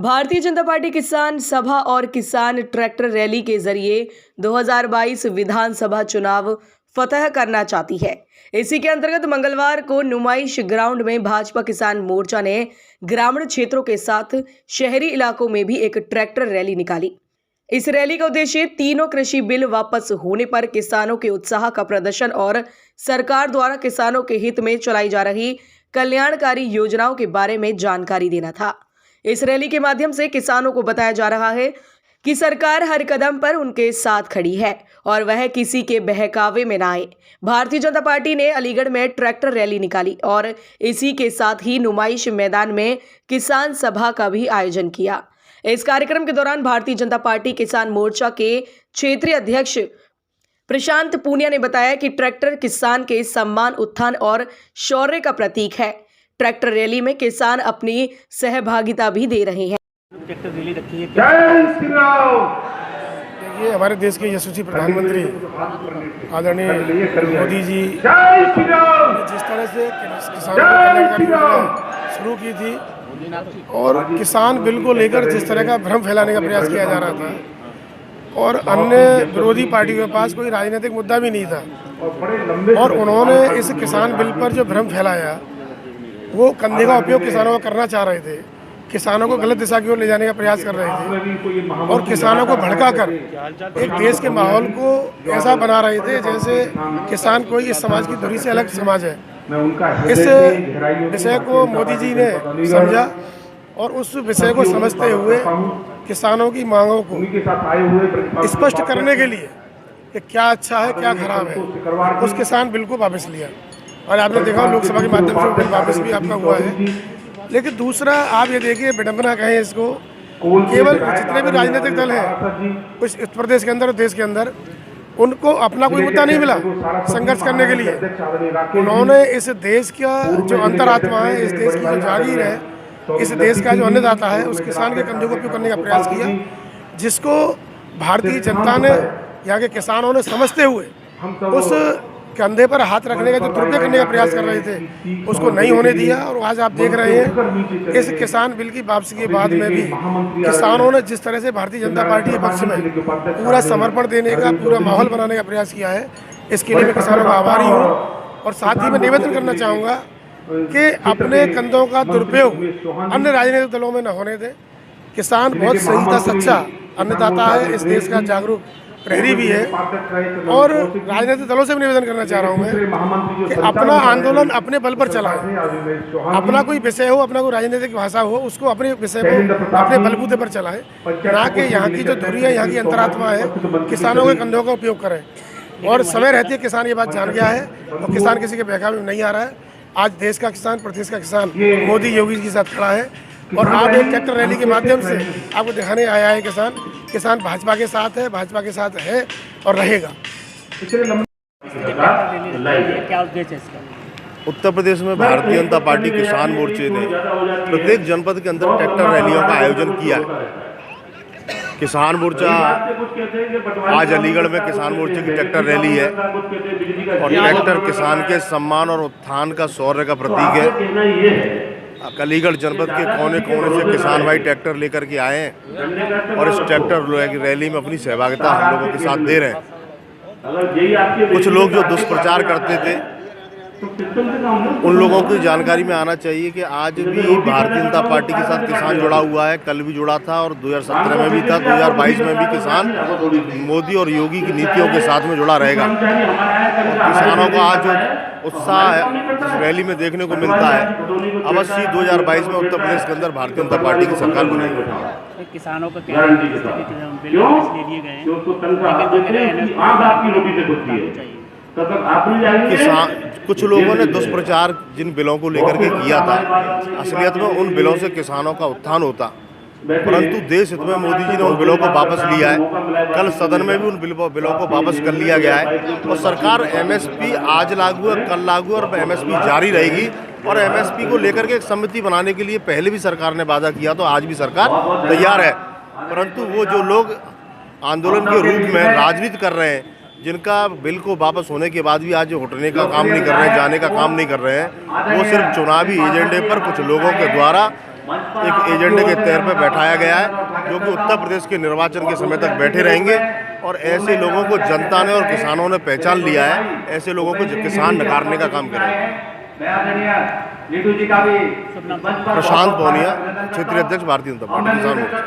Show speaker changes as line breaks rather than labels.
Bharatiya Janata party किसान सभा और किसान ट्रैक्टर रैली के जरिए 2022 विधानसभा चुनाव फतह करना चाहती है। इसी के अंतर्गत मंगलवार को नुमाइश ग्राउंड में भाजपा किसान मोर्चा ने ग्रामीण क्षेत्रों के साथ शहरी इलाकों में भी एक ट्रैक्टर रैली निकाली। इस रैली का उद्देश्य तीनों कृषि बिल वापस होने पर किसानों के उत्साह का प्रदर्शन और सरकार द्वारा किसानों के हित में चलाई जा रही कल्याणकारी योजनाओं के बारे में जानकारी देना था। इस रैली के माध्यम से किसानों को बताया जा रहा है कि सरकार हर कदम पर उनके साथ खड़ी है और वह किसी के बहकावे में ना आए। भारतीय जनता पार्टी ने अलीगढ़ में ट्रैक्टर रैली निकाली और इसी के साथ ही नुमाइश मैदान में किसान सभा का भी आयोजन किया। इस कार्यक्रम के दौरान भारतीय जनता पार्टी किसान मोर्चा के क्षेत्रीय अध्यक्ष प्रशांत पूनिया ने बताया कि ट्रैक्टर किसान के सम्मान, उत्थान और शौर्य का प्रतीक है। ट्रैक्टर रैली में किसान अपनी सहभागिता भी दे रहे हैं।
ट्रैक्टर रैली रखी है।
जय श्री राम।
देखिए, हमारे देश के यशस्वी प्रधानमंत्री आदरणीय मोदी जी
जय श्री राम।
जिस तरह से किसानों को कल्याणकारी योजना शुरू की थी और किसान बिल को लेकर जिस तरह का भ्रम फैलाने का प्रयास किया जा रहा था और अन्य विरोधी पार्टियों के पास कोई राजनीतिक मुद्दा भी नहीं था और उन्होंने इस किसान बिल पर जो भ्रम फैलाया वो कंधे का उपयोग किसानों को करना चाह रहे थे, किसानों को गलत दिशा की ओर ले जाने का प्रयास कर रहे थे और किसानों को भड़काकर एक देश के माहौल को ऐसा बना रहे थे जैसे किसान कोई इस समाज की धुरी से अलग समाज है। इस विषय को मोदी जी ने समझा और उस विषय को समझते हुए किसानों की मांगों को स्पष्ट करने के लिए कि क्या अच्छा है क्या खराब है, उस किसान बिल को वापस लिया और आपने देखा लोकसभा के माध्यम से बिल वापस भी आपका हुआ है। लेकिन दूसरा आप ये देखिए, विडंबना कहें इसको, केवल जितने भी राजनीतिक दल हैं कुछ उत्तर प्रदेश के अंदर और देश के अंदर, उनको अपना कोई मुद्दा नहीं मिला संघर्ष करने के लिए। उन्होंने इस देश का जो अंतरात्मा है, इस देश की जो जागीर है, इस देश का जो अन्नदाता है, उस किसान के कंधे को उपयोग करने का प्रयास किया, जिसको भारतीय जनता ने, यहाँ के किसानों ने समझते हुए उस कंधे पर हाथ रखने का जो दुरुपयोग करने का प्रयास कर रहे थे उसको नहीं होने दिया। और आज आप देख रहे हैं इस किसान बिल की वापसी के बाद में भी किसानों ने जिस तरह से भारतीय जनता पार्टी के पक्ष में पूरा समर्पण देने का, पूरा माहौल बनाने का प्रयास किया है, इसके लिए मैं किसानों का आभारी हूँ। और साथ ही मैं निवेदन करना चाहूँगा कि अपने कंधों का दुरुपयोग अन्य राजनीतिक दलों में न होने दें। किसान बहुत सही था, सच्चा अन्नदाता है, इस देश का जागरूक प्रहरी भी है और राजनीतिक दलों से भी निवेदन करना चाह रहा हूँ मैं कि अपना आंदोलन अपने बल पर चलाएं। अपना कोई विषय हो, अपना कोई राजनीतिक भाषा हो, उसको अपने विषय को अपने बलबूते पर चलाएं, ना कि यहाँ की जो धुरी है, यहाँ की अंतरात्मा है, किसानों के कंधों का उपयोग करें। और समय रहती है किसान ये बात जान गया है और किसान किसी के बहकावे में नहीं आ रहा है। आज देश का किसान, प्रदेश का किसान मोदी योगी जी के साथ खड़ा है और आज एक ट्रैक्टर रैली के माध्यम से आपको दिखाने आया है किसान भाजपा के साथ है, भाजपा के साथ है और रहेगा।
क्या उद्देश्य है इसका?
उत्तर प्रदेश में भारतीय जनता पार्टी किसान मोर्चे ने प्रत्येक जनपद के अंदर ट्रैक्टर रैलियों का आयोजन किया है। किसान मोर्चा आज अलीगढ़ में किसान मोर्चे की ट्रैक्टर रैली है और ट्रैक्टर किसान के सम्मान और उत्थान का शौर्य का प्रतीक है। अलीगढ़ जनपद के कोने कोने से किसान भाई ट्रैक्टर लेकर के आए हैं और इस ट्रैक्टर रैली में अपनी सहभागिता हम लोगों के साथ दे रहे हैं। कुछ लोग जो दुष्प्रचार करते थे उन लोगों की जानकारी में आना चाहिए कि आज भी भारतीय जनता पार्टी के साथ किसान जुड़ा हुआ है, कल भी जुड़ा था और 2017 में भी था, 2022 में भी किसान मोदी और योगी की नीतियों के साथ में जुड़ा रहेगा। और किसानों का आज जो उत्साह इस रैली में देखने को मिलता है, अवश्य 2022 में उत्तर प्रदेश के अंदर भारतीय जनता पार्टी की सरकार बनेगी।
किसानों का क्या बिल वापस ले लिए गए हैं,
किसान कुछ लोगों ने दुष्प्रचार जिन बिलों को लेकर के किया था, असलियत में उन बिलों से किसानों का उत्थान होता, परंतु देश हित में मोदी जी ने उन बिलों को वापस लिया है। कल सदन में भी उन बिलों को वापस कर लिया गया है और सरकार एमएसपी आज लागू है, कल लागू और एमएसपी जारी रहेगी। और एमएसपी को लेकर के एक समिति बनाने के लिए पहले भी सरकार ने वादा किया, तो आज भी सरकार तैयार है। परंतु वो जो लोग आंदोलन के रूप में राजनीति कर रहे हैं, जिनका बिल को वापस होने के बाद भी आज हटने का काम नहीं कर रहे हैं, जाने का काम नहीं कर रहे हैं, वो सिर्फ चुनावी एजेंडे पर कुछ लोगों के द्वारा एक एजेंडे के तौर पर बैठाया गया है, जो कि उत्तर प्रदेश के निर्वाचन के समय तक बैठे रहेंगे। और ऐसे लोगों को जनता ने और किसानों ने पहचान लिया है, ऐसे लोगों को किसान नकारने का काम करेंगे।
नीटू जी का भी
प्रशांत पौनिया, क्षेत्रीय अध्यक्ष भारतीय जनता पार्टी किसान मोर्चा।